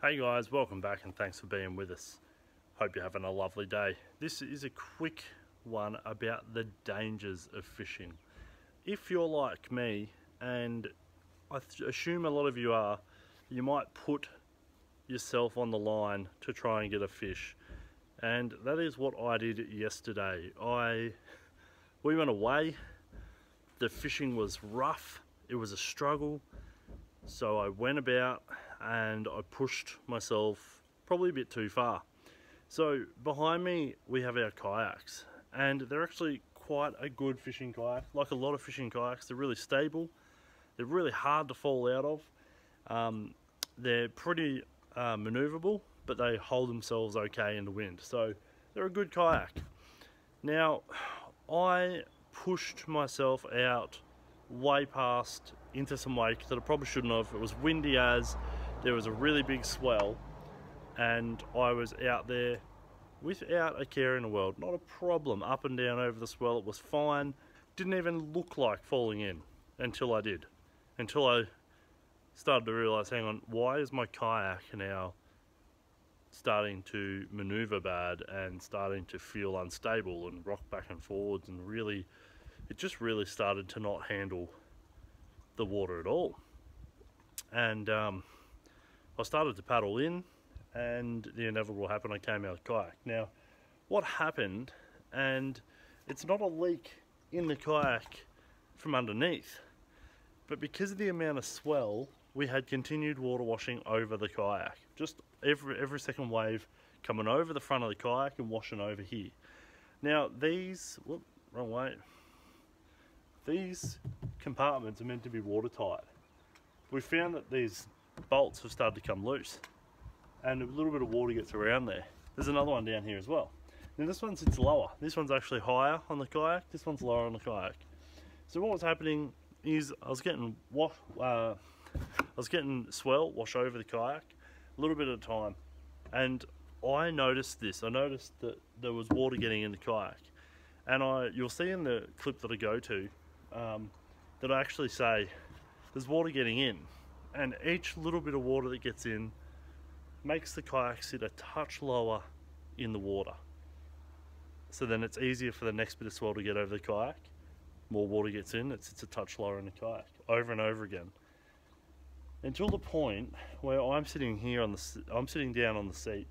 Hey guys, welcome back and thanks for being with us. Hope you're having a lovely day. This is a quick one about the dangers of fishing. If you're like me, and I assume a lot of you are, you might put yourself on the line to try and get a fish. And that is what I did yesterday. We went away, the fishing was rough, it was a struggle. So I went about and I pushed myself probably a bit too far. So behind me we have our kayaks, and they're actually quite a good fishing kayak. Like a lot of fishing kayaks, they're really stable, they're really hard to fall out of. They're pretty maneuverable, but they hold themselves okay in the wind. So they're a good kayak. Now I pushed myself out way past into some wake that I probably shouldn't have. It was windy as, there was a really big swell, and I was out there without a care in the world. Not a problem, up and down over the swell, it was fine. Didn't even look like falling in until I did. Until I started to realise, hang on, why is my kayak now starting to manoeuvre bad and starting to feel unstable and rock back and forwards, and really, it just really started to not handle the water at all. And I started to paddle in, and the inevitable happened. I came out of the kayak. Now what happened, and it's not a leak in the kayak from underneath, but because of the amount of swell, we had continued water washing over the kayak. Just every second wave coming over the front of the kayak and washing over here. Now these, whoop, wrong way. These compartments are meant to be watertight. We found that these bolts have started to come loose, and a little bit of water gets around there. There's another one down here as well. Now this one sits lower. This one's actually higher on the kayak. This one's lower on the kayak. So what was happening is I was getting swell wash over the kayak a little bit at a time, and I noticed this. I noticed that there was water getting in the kayak, and you'll see in the clip that I go to that I actually say there's water getting in, and each little bit of water that gets in makes the kayak sit a touch lower in the water. So then it's easier for the next bit of swell to get over the kayak. More water gets in, it sits a touch lower in the kayak, over and over again, until the point where I'm sitting down on the seat.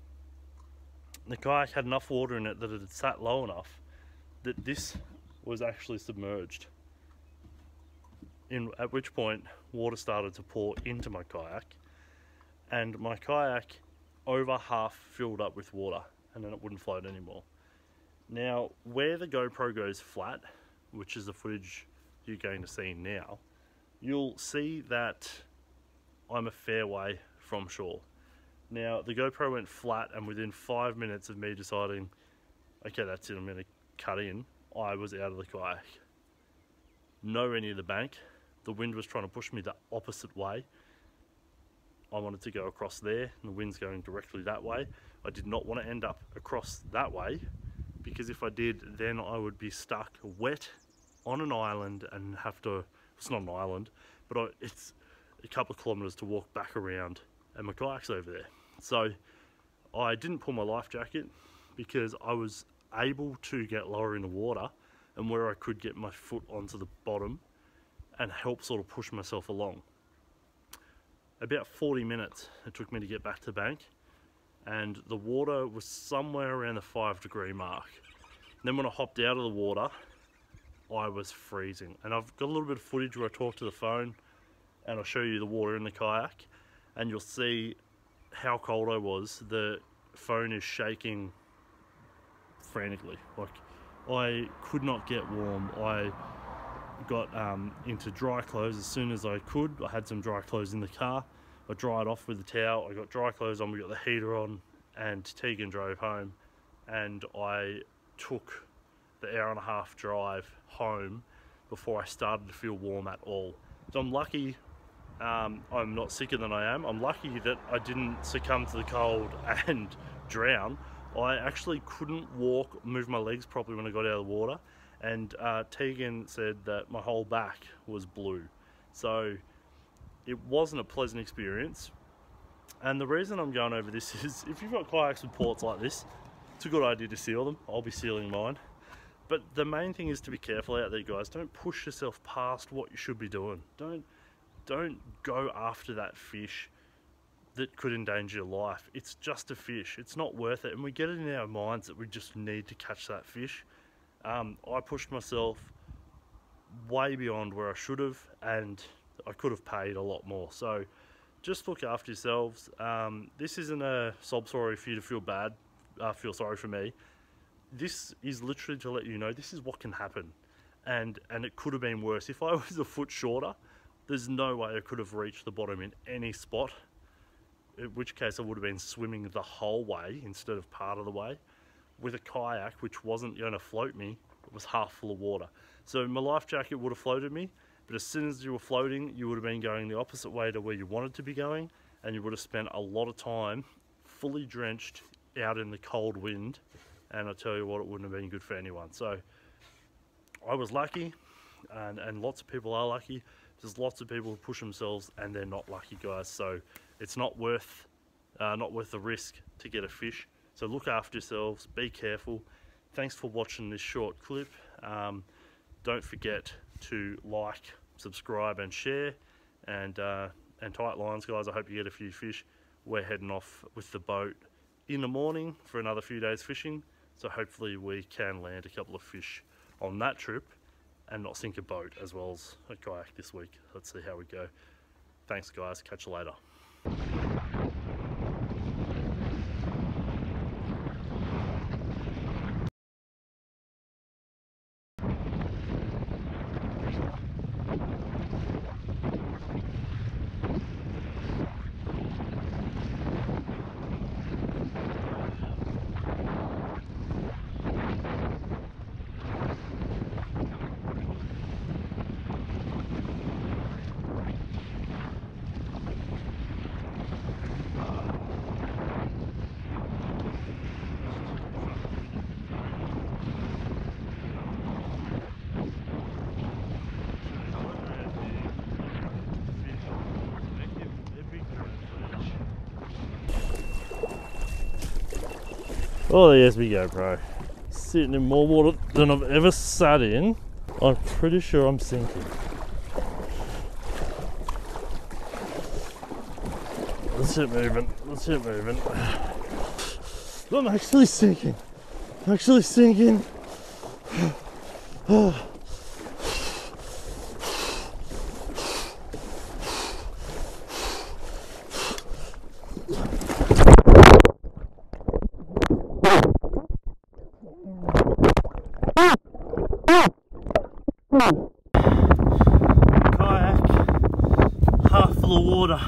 The kayak had enough water in it that it had sat low enough that this was actually submerged. At which point water started to pour into my kayak, and my kayak over half filled up with water, and then it wouldn't float anymore. Now where the GoPro goes flat, which is the footage you're going to see now, you'll see that I'm a fair way from shore. Now the GoPro went flat, and within 5 minutes of me deciding, okay, that's it, I'm going to cut in, I was out of the kayak. Nowhere near the bank. The wind was trying to push me the opposite way. I wanted to go across there, and the wind's going directly that way. I did not want to end up across that way, because if I did, then I would be stuck wet on an island and have to, it's not an island, but it's a couple of kilometers to walk back around, and my kayak's over there. So I didn't pull my life jacket because I was able to get lower in the water, and where I could get my foot onto the bottom and help sort of push myself along. About 40 minutes it took me to get back to the bank, and the water was somewhere around the 5-degree mark. And then when I hopped out of the water, I was freezing. And I've got a little bit of footage where I talk to the phone, and I'll show you the water in the kayak, and you'll see how cold I was. The phone is shaking frantically. Like, I could not get warm. I got into dry clothes as soon as I could. I had some dry clothes in the car. I dried off with a towel. I got dry clothes on, we got the heater on, and Tegan drove home, and I took the 1.5-hour drive home before I started to feel warm at all. So I'm lucky I'm not sicker than I am. I'm lucky that I didn't succumb to the cold and drown. I actually couldn't walk, move my legs properly when I got out of the water, and Tegan said that my whole back was blue. So it wasn't a pleasant experience. And the reason I'm going over this is if you've got kayaks with ports like this, it's a good idea to seal them. I'll be sealing mine. But the main thing is to be careful out there, guys. Don't push yourself past what you should be doing. Don't go after that fish that could endanger your life. It's just a fish. It's not worth it. And we get it in our minds that we just need to catch that fish. I pushed myself way beyond where I should have, and I could have paid a lot more. So just look after yourselves. This isn't a sob story for you to feel sorry for me. This is literally to let you know this is what can happen, and it could have been worse. If I was a foot shorter, there's no way I could have reached the bottom in any spot, in which case I would have been swimming the whole way instead of part of the way. With a kayak, which wasn't going to float me, it was half full of water. So my life jacket would have floated me, but as soon as you were floating, you would have been going the opposite way to where you wanted to be going, and you would have spent a lot of time fully drenched out in the cold wind, and I tell you what, it wouldn't have been good for anyone. So I was lucky, and lots of people are lucky. There's lots of people who push themselves and they're not lucky, guys. So it's not worth the risk to get a fish. So look after yourselves, be careful. Thanks for watching this short clip. Don't forget to like, subscribe and share, and tight lines, guys. I hope you get a few fish. We're heading off with the boat in the morning for another few days fishing, so hopefully we can land a couple of fish on that trip and not sink a boat as well as a kayak this week. Let's see how we go. Thanks, guys. Catch you later. Oh, there's me GoPro. Sitting in more water than I've ever sat in. I'm pretty sure I'm sinking. Let's get moving. Let's get moving. I'm actually sinking. I'm actually sinking. Kayak half full of water.